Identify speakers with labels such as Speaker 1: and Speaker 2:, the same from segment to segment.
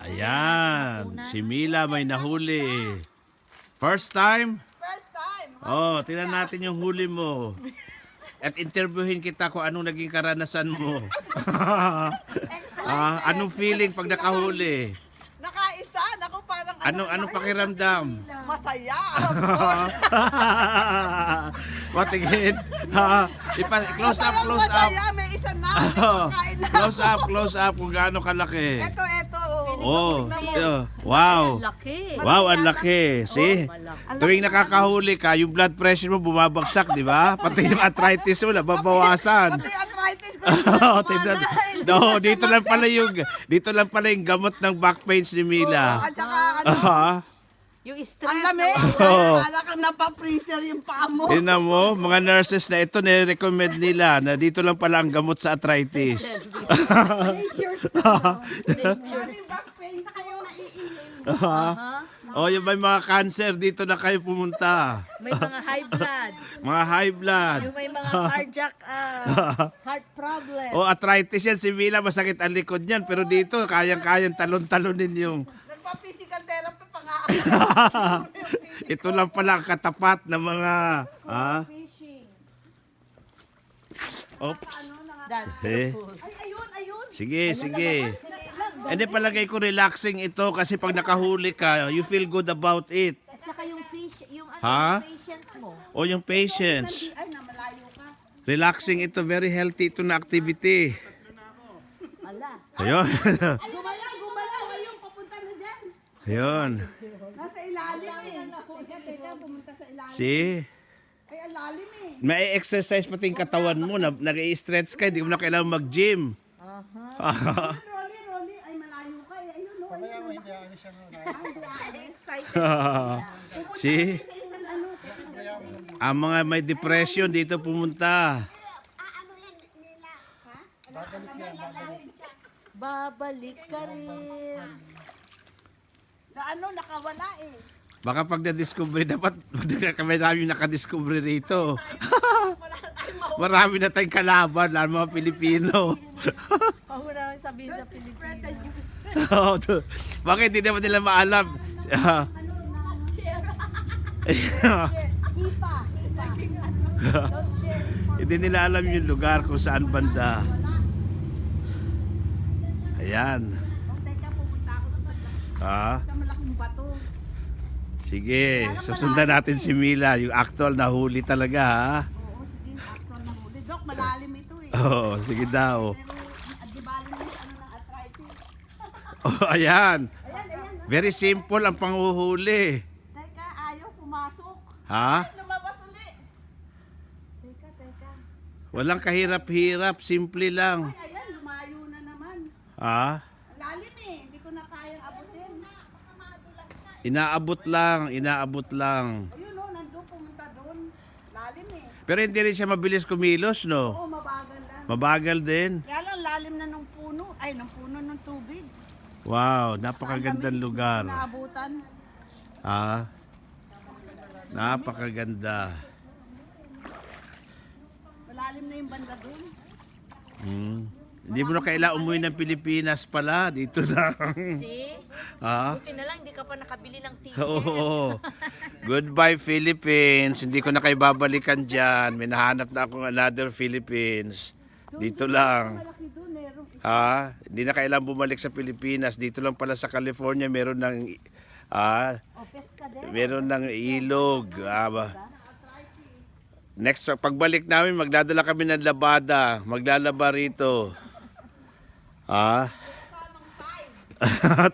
Speaker 1: Ayan, si Mila may nahuli. First time?
Speaker 2: First time.
Speaker 1: Oh, tingnan natin yung huli mo. At interviewin kita kung anong naging karanasan mo. Anong feeling pag nakahuli?
Speaker 2: Nakaisa. Naku, parang
Speaker 1: Anong pakiramdam?
Speaker 2: masaya.
Speaker 1: Patingin. Close up,
Speaker 2: Parang
Speaker 1: close up.
Speaker 2: masaya. May isa na. Kain na.
Speaker 1: Close up kung gaano kalaki.
Speaker 2: Ito.
Speaker 1: Oh, wow.
Speaker 3: Laki.
Speaker 1: Wow, ang laki. See? Tuwing nakakahuli ka, yung blood pressure mo bumabagsak, di ba? Pati yung arthritis mo nababawasan.
Speaker 2: Pati arthritis ko.
Speaker 1: Oh, tingnan. No, dito lang pala yung gamot ng back pains ni Mila.
Speaker 2: At saka
Speaker 3: Yung
Speaker 2: ang
Speaker 3: stress
Speaker 2: lamig.
Speaker 1: Oo.
Speaker 2: Wala kang napapreaser yung paa mo.
Speaker 1: Tingnan mo, mga nurses na ito, nire-recommend nila na dito lang pala ang gamot sa arthritis.
Speaker 3: Nature's.
Speaker 2: Maraming back pain kayo.
Speaker 1: Oh, yung may mga cancer, dito na kayo pumunta.
Speaker 3: May mga high blood.
Speaker 1: Mga high blood.
Speaker 3: Yung may mga cardiac heart problem.
Speaker 1: Oh, arthritis yan. Si Mila, masakit ang likod niyan. Pero dito, kayang-kayang talon-talonin yung...
Speaker 2: Nagpa-physical therapy pa nga.
Speaker 1: Ito lang pala ang katapat ng mga...
Speaker 3: Fishing.
Speaker 1: Oops.
Speaker 3: Dad.
Speaker 1: Eh.
Speaker 2: Ay, ayun.
Speaker 1: Sige. Hindi, palagay ko relaxing ito kasi pag nakahuli ka, you feel good about it.
Speaker 3: At saka yung fish, yung
Speaker 1: Ha?
Speaker 3: patience mo.
Speaker 1: O yung patience.
Speaker 2: Ay, namalayo ka.
Speaker 1: Relaxing ito, very healthy ito na activity.
Speaker 3: Ala.
Speaker 1: Ayun.
Speaker 2: Gumalaw. Ayun, papunta na dyan.
Speaker 1: Ayun.
Speaker 2: Nasa ilalim eh. Teka, pumunta sa ilalim.
Speaker 1: See?
Speaker 2: Ay, ang lalim eh.
Speaker 1: May exercise pati yung katawan mo. Nag-i-stretch ka, hindi mo na kailangan mag-gym.
Speaker 2: Rolly. Ay, malayo ka eh. Ayun, no. Ayun, excited.
Speaker 1: See? Ang mga may depression dito pumunta.
Speaker 3: Babalik ka rin.
Speaker 2: Nakawala eh.
Speaker 1: Baka pag na-discover, dapat kami namin nakadiscover rito. Marami na tayong kalaban, lalo mga Pilipino.
Speaker 3: Huwag mo na sabihin sa Pilipinas.
Speaker 1: Bakit hindi naman nila maalam? Hindi nila alam yung lugar kung saan banda. Ayan.
Speaker 2: Teka, pupunta ako
Speaker 1: Ah,
Speaker 2: sa malaking bato.
Speaker 1: sige, susundan natin si Mila, yung actual na huli talaga ha.
Speaker 2: Oo, sige, actual na huli. Dok, malalim ito eh.
Speaker 1: Oo, sige daw.
Speaker 2: Pero, di bali mo yung ng arthritis.
Speaker 1: Oh, ayan. Very simple ang panghuhuli.
Speaker 2: Teka, ayaw pumasok.
Speaker 1: Ha?
Speaker 2: Lumabas uli. Teka.
Speaker 1: Walang kahirap-hirap, simple lang.
Speaker 2: Ay, ayan, lumayo na naman.
Speaker 1: Ha?
Speaker 2: Ang lalim eh, hindi ko na kayang abutin.
Speaker 1: Inaabot lang.
Speaker 2: Ayun o, nandun, pumunta doon. Lalim eh.
Speaker 1: Pero hindi rin siya mabilis kumilos, no?
Speaker 2: Oo, mabagal lang.
Speaker 1: Mabagal din.
Speaker 2: Kaya lang, lalim na ng puno. Ay, ng puno ng tubig.
Speaker 1: Wow, napakagandang
Speaker 2: Ang lamig,
Speaker 1: lugar.
Speaker 2: Naabutan.
Speaker 1: Ha? Napakaganda.
Speaker 2: Malalim na yung banda doon.
Speaker 1: Hindi mo na kailangan umuwi ng Pilipinas pala. Dito lang.
Speaker 3: See?
Speaker 1: Ha?
Speaker 3: Buti na lang, hindi ka pa nakabili ng ticket.
Speaker 1: Oo. Goodbye, Philippines. Hindi ko na kayo babalikan dyan. May nahanap na akong another Philippines. Dito lang.
Speaker 2: Malaki doon, meron.
Speaker 1: Ha? Hindi na kailangan bumalik sa Pilipinas. Dito lang pala sa California meron ng
Speaker 2: Peska din.
Speaker 1: meron ng ilog. Next pagbalik namin magdadala kami ng labada. Maglalaba rito.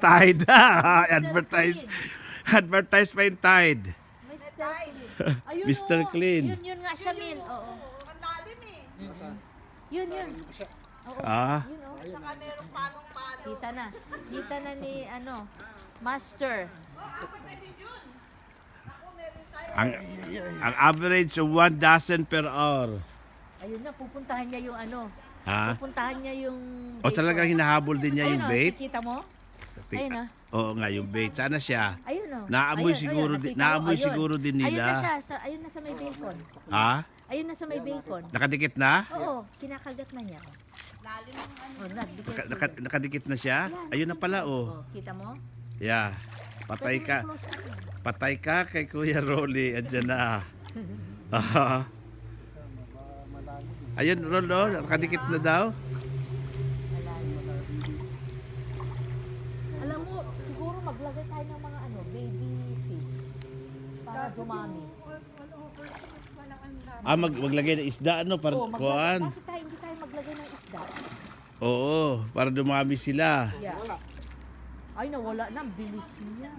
Speaker 1: Tide. Advertise pa yung Tide.
Speaker 3: Ayun,
Speaker 1: Mr.
Speaker 3: oh.
Speaker 1: Clean.
Speaker 3: Yun nga siya, Min. Oo.
Speaker 2: Ang lalim eh.
Speaker 3: Yun.
Speaker 1: Ah,
Speaker 2: Saka merong palong-palo.
Speaker 3: Kita na ni, Master.
Speaker 1: ang ang average of 1 dozen per hour.
Speaker 3: Ayun na, pupuntahan niya yung
Speaker 1: Ha?
Speaker 3: Pupuntahan niya yung...
Speaker 1: O talagang hinahabol din niya yung bait?
Speaker 3: Kita mo? Ayun na.
Speaker 1: Oo nga, yung bait. Sana siya.
Speaker 3: Ayun o.
Speaker 1: Naamoy siguro din- naamoy siguro din nila.
Speaker 3: Ayun na siya, ayun na sa may bacon.
Speaker 1: Ha?
Speaker 3: Ayun na sa may bacon.
Speaker 1: Nakadikit na?
Speaker 3: Oo, kinakagat na niya.
Speaker 2: Lalim ng ano.
Speaker 3: Oh, nagdikit.
Speaker 1: Nakadikit na siya? Ayun na pala, oh.
Speaker 3: Oh, kita mo?
Speaker 1: Yeah. Patay ka.
Speaker 3: Close up.
Speaker 1: Patay ka kay Kuya Rolly. Andyan na. Ah. Ayun, Rolo. Nakadikit na daw.
Speaker 3: Alam mo, siguro maglagay tayo ng mga ano, baby fish. Para dumami.
Speaker 1: Maglagay ng isda, ano? Para kuhaan.
Speaker 3: Bakit tayo, hindi tayo maglagay ng isda?
Speaker 1: Oo, para dumami sila.
Speaker 3: Yeah. Ay, nawala na. Ang bilis niya.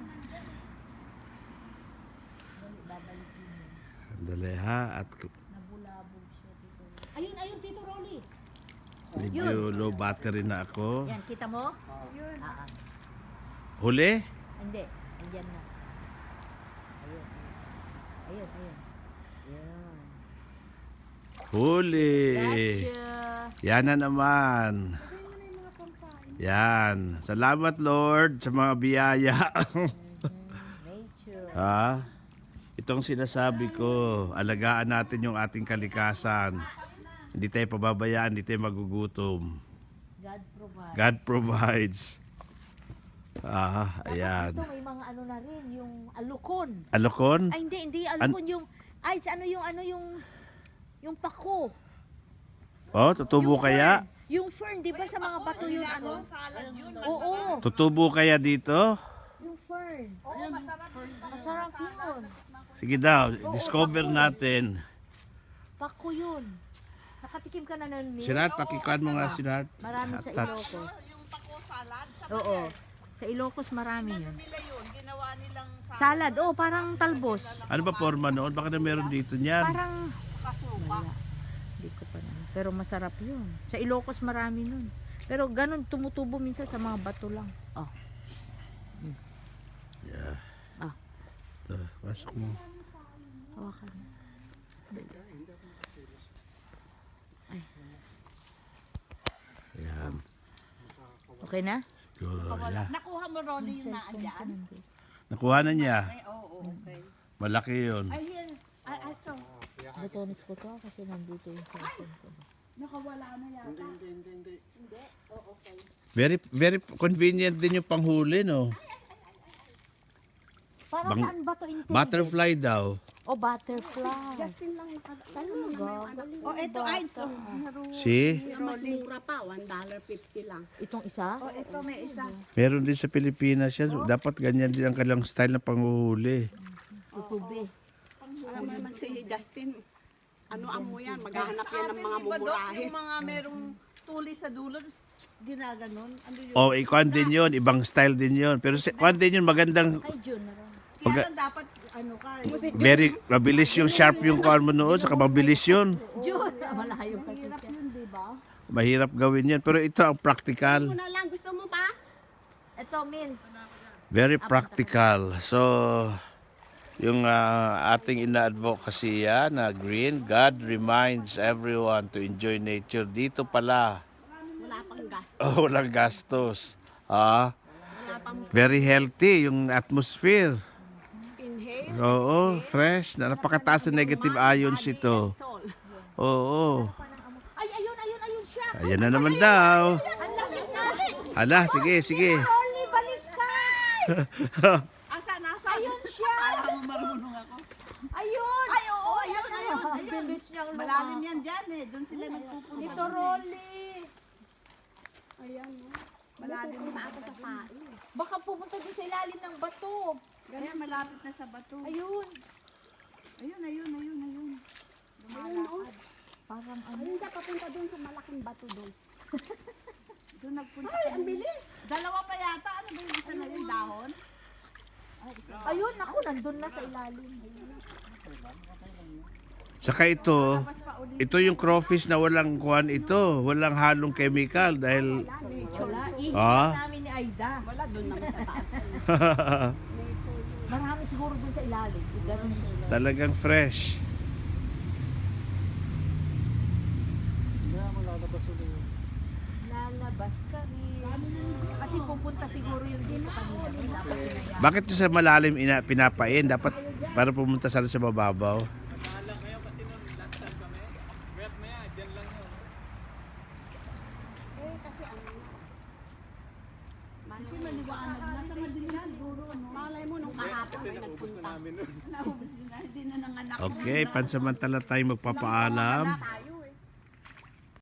Speaker 1: Dali ha. At
Speaker 3: Nabulabog siya dito. Ayun, ayun, Tito Rolly.
Speaker 1: medyo low battery na ako.
Speaker 3: Yan, kita mo? Yun.
Speaker 1: Huli?
Speaker 3: Hindi. Andyan na. Ayun. Ayun, ayun. Yan.
Speaker 1: Huli.
Speaker 3: Gotcha.
Speaker 1: Yan na naman. Yan. Salamat Lord sa mga biyaya.
Speaker 3: Nature.
Speaker 1: Ha? Itong sinasabi ko, alagaan natin yung ating kalikasan. Hindi tayo pababayaan, hindi tayo magugutom.
Speaker 3: God provides.
Speaker 1: God provides. Ayan.
Speaker 3: Ito may mga ano na rin, yung alukon.
Speaker 1: Alokon?
Speaker 3: Ay, hindi alukon yung, ay, yung pako.
Speaker 1: Oh, tutubo
Speaker 3: Yung
Speaker 1: kaya?
Speaker 3: fern. Yung fern, di ba sa mga bato yun, ano?
Speaker 2: Salad yun.
Speaker 3: Oo,
Speaker 1: Tutubo kaya dito?
Speaker 3: yung fern.
Speaker 2: Oo, masarap.
Speaker 3: Masarap yun.
Speaker 1: Sige daw, discover natin.
Speaker 3: Pako yun. Nakatikim ka na nun, Neil?
Speaker 1: Sinart, pakikuan mo nga Sinart.
Speaker 3: Marami sa
Speaker 1: Touch.
Speaker 3: Ilocos.
Speaker 2: Yung pako salad. Sa
Speaker 3: Oo. Sa Ilocos marami yun.
Speaker 2: nila yun. Ginawa nilang
Speaker 3: Salad, oh, parang talbos.
Speaker 1: Ano ba forma noon? Baka na meron dito niyan.
Speaker 3: Parang,
Speaker 2: kasuka.
Speaker 3: hindi ko pa na. Pero masarap yun. Sa Ilocos marami nun. Pero ganun, tumutubo minsan sa mga bato lang. Oh.
Speaker 1: Yeah.
Speaker 3: Ah.
Speaker 1: Ito, pasok mo.
Speaker 3: Hawakan.
Speaker 1: Ayan.
Speaker 3: Okay na?
Speaker 1: Siguro, yeah.
Speaker 2: Nakuha mo Rolly yung naandyan?
Speaker 1: Nakuha na niya.
Speaker 2: Ay, oo, okay.
Speaker 1: Malaki yun.
Speaker 2: Ay, yan. Ay, ito.
Speaker 3: Batonis ko to kasi nandito yung cellphone ko.
Speaker 2: Nakawala na yata. Hindi. Oo, okay.
Speaker 1: Very very convenient din yung panghuli, no?
Speaker 3: Para
Speaker 1: Bang-
Speaker 3: saan ba to intended?
Speaker 1: Butterfly daw.
Speaker 3: O butterfly.
Speaker 2: Justin lang
Speaker 3: Talaga. galing
Speaker 2: Oh, ito
Speaker 3: bata.
Speaker 2: ay, so,
Speaker 1: See?
Speaker 4: Mas mura pa, $1.50 lang.
Speaker 3: Itong isa?
Speaker 2: oh, ito may isa.
Speaker 1: Meron din sa Pilipinas yan. Dapat ganyan din ang kanilang style ng panghuli.
Speaker 3: Tutubi.
Speaker 4: Alam mo naman si Justin, ano amo yan, maghahanap yan ng mga
Speaker 2: Di ba, Dok,
Speaker 4: mumurahin.
Speaker 2: yung mga merong tulis sa dulo, ginaganon. Ano yun?
Speaker 1: Oh, ikuan din yun. Ibang style din yun. Pero kuan din yun. Magandang,
Speaker 3: Ay, June na rin.
Speaker 2: Kaya lang dapat, ano ka,
Speaker 1: very mabilis yung sharp yung kuan mo noon. Saka mabilis yun.
Speaker 3: June! Malayo kasi
Speaker 2: hirap
Speaker 3: siya.
Speaker 2: yun, di ba?
Speaker 1: Mahirap gawin yan. Pero ito ang practical.
Speaker 4: Ano lang, gusto mo pa?
Speaker 3: Ito, Min.
Speaker 1: Very practical. So, yung ating ina-advocacy na green, God reminds everyone to enjoy nature. Dito pala,
Speaker 4: Wala pang gas.
Speaker 1: oh, walang gastos. Very healthy yung atmosphere.
Speaker 4: Inhale,
Speaker 1: Oo, fresh. Napakataas ng negative ions ito.
Speaker 4: sol.
Speaker 1: Oo.
Speaker 3: Ay, ayun siya!
Speaker 1: Ayan na naman daw.
Speaker 3: Ang laki sabi!
Speaker 1: Hala, sige, sige.
Speaker 3: Rolly, balik ka!
Speaker 2: Nasa?
Speaker 3: Ayun siya!
Speaker 2: Kala mo marunong ako.
Speaker 3: Ayun!
Speaker 2: Ay, oo, ayun.
Speaker 3: Ang bilis niyang
Speaker 2: Malalim yan dyan eh. Doon sila nagpupunta.
Speaker 3: Ito, Rolly!
Speaker 4: Ayan, no?
Speaker 2: Malalim na
Speaker 4: Paano sa pain?
Speaker 3: Baka pumunta din sa ilalim ng bato.
Speaker 2: Kaya malapit na sa bato.
Speaker 3: Ayun.
Speaker 2: Ayun. Lumalakad.
Speaker 3: Parang ano.
Speaker 4: Ayun siya, papunta doon sa malaking bato doon.
Speaker 2: Doon nagpunta. Ay, ang bilis. Dalawa pa yata. Ano ba yung isa na yung dahon?
Speaker 3: Ayun, ako, nandun na sa ilalim.
Speaker 1: Saka ito yung crawfish na walang kuhan ito. Walang halong chemical dahil
Speaker 3: Wala. Ihiwan
Speaker 1: Ah?
Speaker 3: namin ni Aida.
Speaker 4: Wala doon naman sa taas.
Speaker 3: Marami siguro dun sa ilalim. Ganun sa ilalim.
Speaker 1: talagang fresh.
Speaker 3: Lalabas ka rin. Kasi pupunta siguro yung dito kanina. Dapat pinaya.
Speaker 1: Bakit yung sa malalim pinapain? Dapat para pumunta sana sa mababaw.
Speaker 2: Nasa madilim siguro, no?
Speaker 4: Malay mo nung kahapon may nagpunta.
Speaker 2: Nahubos na, hindi na nanganak.
Speaker 1: Okay, pansamantala tayo magpapaalam.
Speaker 4: Tayo.